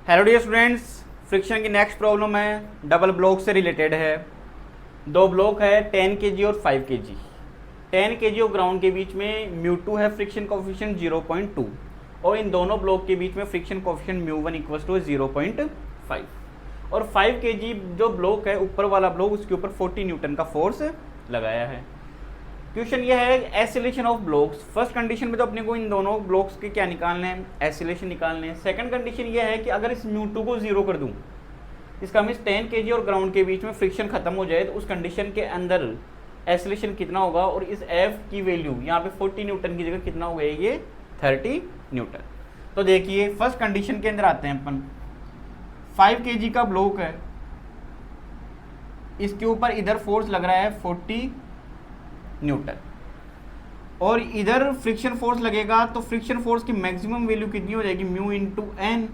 Hello dear students, friction की next problem है double block से रिलेटेड है। दो ब्लॉक है 10 kg और 5 kg। 10 kg और ग्राउंड के बीच में μ2 है फ्रिक्शन कोफिशिएंट 0.2 और इन दोनों ब्लॉक के बीच में फ्रिक्शन कोफिशिएंट μ1 इक्वल टू 0.5 और 5 kg जो ब्लॉक है ऊपर वाला ब्लॉक उसके ऊपर 40 न्यूटन का फोर्स लगाया है। क्वेश्चन यह है oscillation of blocks. First condition में तो अपने को इन दोनों ब्लॉक्स के क्या निकालने हैं, एसिलेशन निकालने हैं। सेकंड कंडीशन यह है कि अगर इस μ2 को 0 कर दूं, इसका मीन्स 10 kg और ग्राउंड के बीच में फ्रिक्शन खत्म हो जाए तो उस कंडीशन के अंदर एसिलेशन कितना होगा और इस F की वैल्यू यहाँ पे 40 न्यूटन की जगह कितना हो गया, ये 30 न्यूटन। तो देखिए फर्स्ट कंडीशन के अंदर आते हैं अपन। 5 kg का ब्लॉक है, इसके ऊपर इधर फोर्स लग रहा है 40 न्यूटन और इधर फ्रिक्शन फोर्स लगेगा तो फ्रिक्शन फोर्स की मैक्सिमम वैल्यू कितनी हो जाएगी, म्यू इंटू एन।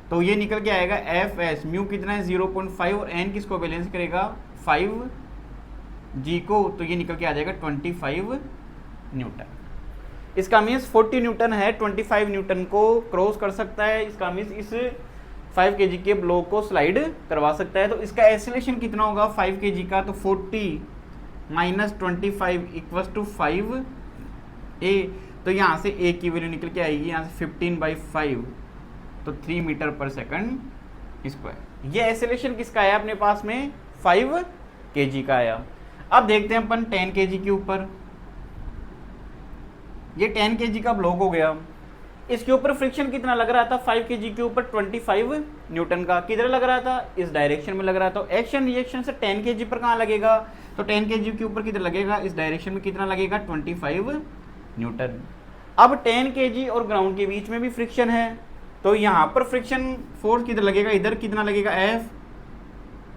तो ये निकल के आएगा एफ एस। म्यू कितना है 0.5 और एन किसको बैलेंस करेगा 5g को, तो ये निकल के आ जाएगा 25 न्यूटन। इसका मीन्स 40 न्यूटन है, 25 न्यूटन को क्रॉस कर सकता है। इसका मीन्स इस 5 kg के ब्लॉक को स्लाइड करवा सकता है। तो इसका एसिलेशन कितना होगा 5 kg का, तो 40 माइनस 25 इक्वल्स टू 5a। तो यहाँ से a की वैल्यू निकल के आएगी यहाँ से 15/5 तो 3 मीटर पर सेकंड स्क्वायर। ये एसिलेशन किसका आया अपने पास में 5 kg का आया। अब देखते हैं अपन 10 kg के ऊपर। ये 10 kg का ब्लॉक हो गया, इसके ऊपर फ्रिक्शन कितना लग रहा था 5 kg के ऊपर 25 न्यूटन का। किधर लग रहा था, इस डायरेक्शन में लग रहा था। एक्शन रिएक्शन से 10 kg पर कहाँ लगेगा, तो 10 kg के ऊपर किधर लगेगा, इस डायरेक्शन में कितना लगेगा 25 न्यूटन। अब 10 kg और ग्राउंड के बीच में भी फ्रिक्शन है, तो यहाँ पर फ्रिक्शन फोर्स किधर लगेगा, इधर कितना लगेगा F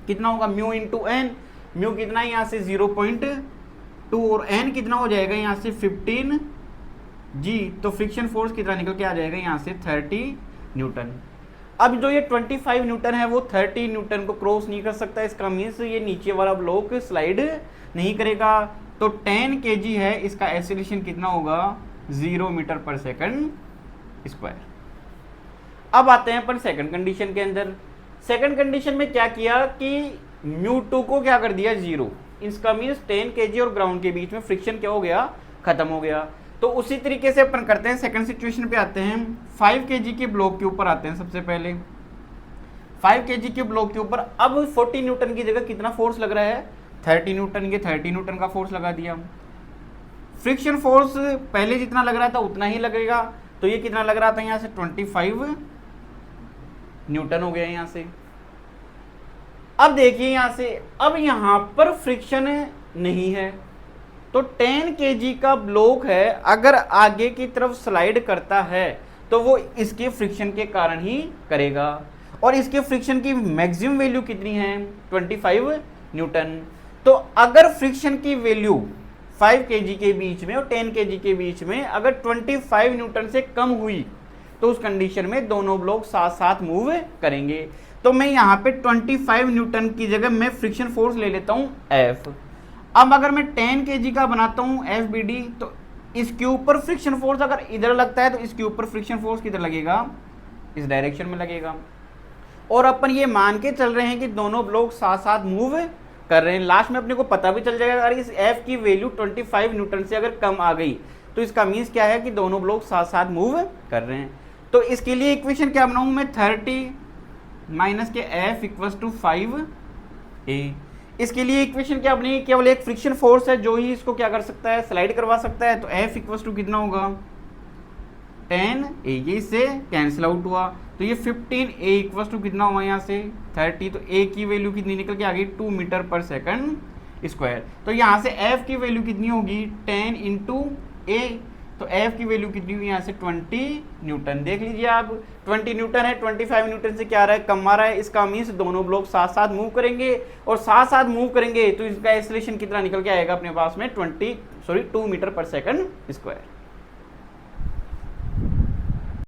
कितना होगा म्यू इंटू एन। म्यू कितना है यहाँ से 0.2 और एन कितना हो जाएगा यहाँ से 15g। तो फ्रिक्शन फोर्स कितना निकल के आ जाएगा यहाँ से 30 न्यूटन। अब जो ये 25 न्यूटन है वो 30 न्यूटन को क्रॉस नहीं कर सकता। इसका मीन्स ये नीचे वाला ब्लॉक स्लाइड नहीं करेगा। तो 10 kg है, इसका एसिलेशन कितना होगा 0 मीटर पर सेकंड स्क्वायर। अब आते हैं अपन सेकंड कंडीशन के अंदर। सेकंड कंडीशन में क्या किया कि μ2 को क्या कर दिया 0। इसका मीन्स 10 kg और ग्राउंड के बीच में फ्रिक्शन क्या हो गया, खत्म हो गया। तो उसी तरीके से अपन करते हैं, सेकंड सिचुएशन पे आते हैं। 5 kg के ब्लॉक के ऊपर आते हैं। सबसे पहले 5 kg के ब्लॉक के ऊपर अब 40 न्यूटन की जगह कितना फोर्स लग रहा है 30 न्यूटन। ये 30 न्यूटन का फोर्स लगा दिया। फ्रिक्शन फोर्स पहले जितना लग रहा था उतना ही लगेगा, तो ये कितना लग रहा था यहाँ से 25 न्यूटन हो गया यहाँ से। अब देखिए यहाँ से, अब यहाँ पर फ्रिक्शन नहीं है, तो 10 kg का ब्लॉक है, अगर आगे की तरफ स्लाइड करता है तो वो इसके फ्रिक्शन के कारण ही करेगा। और इसके फ्रिक्शन की मैक्सिमम वैल्यू कितनी है 25 न्यूटन। तो अगर फ्रिक्शन की वैल्यू 5 kg के बीच में और 10 kg के बीच में अगर 25 न्यूटन से कम हुई तो उस कंडीशन में दोनों ब्लॉक साथ साथ मूव करेंगे। तो मैं यहाँ पे 25 न्यूटन की जगह मैं फ्रिक्शन फोर्स ले लेता हूँ F। अब अगर मैं 10 kg का बनाता हूँ FBD, तो इसके ऊपर फ्रिक्शन फोर्स अगर इधर लगता है तो इसके ऊपर फ्रिक्शन फोर्स किधर लगेगा, इस डायरेक्शन में लगेगा। और अपन ये मान के चल रहे हैं कि दोनों ब्लॉक साथ साथ मूव कर रहे हैं। लास्ट में अपने को पता भी चल जाएगा अगर इस F की वैल्यू 25 न्यूटन से अगर कम आ गई तो इसका मीन्स क्या है कि दोनों ब्लॉक साथ साथ मूव कर रहे हैं। तो इसके लिए इक्वेशन क्या बनाऊँ मैं 30 माइनस के F इक्वल्स टू 5a। इसके लिए इक्वेशन क्या बनेगी, केवल एक फ्रिक्शन फोर्स है जो ही इसको क्या कर सकता है, स्लाइड करवा सकता है। तो F इक्वल्स टू कितना होगा 10a, ये इससे कैंसिल आउट हुआ। तो ये 15a इक्वल्स टू कितना हुआ यहाँ से 30। तो a की वैल्यू कितनी निकल के आ गई 2 मीटर पर सेकंड स्क्वायर। तो यहाँ से F की वैल्यू कितनी होगी 10 इंटू a। तो F की वैल्यू कितनी हुई यहाँ से 20 न्यूटन। देख लीजिए आप 20 न्यूटन है, 25 न्यूटन से क्या आ रहा है, कम आ रहा है। इसका मीन्स दोनों ब्लॉक साथ साथ मूव करेंगे और साथ साथ मूव करेंगे तो इसका एसिलेशन कितना निकल के आएगा अपने पास में 2 मीटर पर सेकंड स्क्वायर।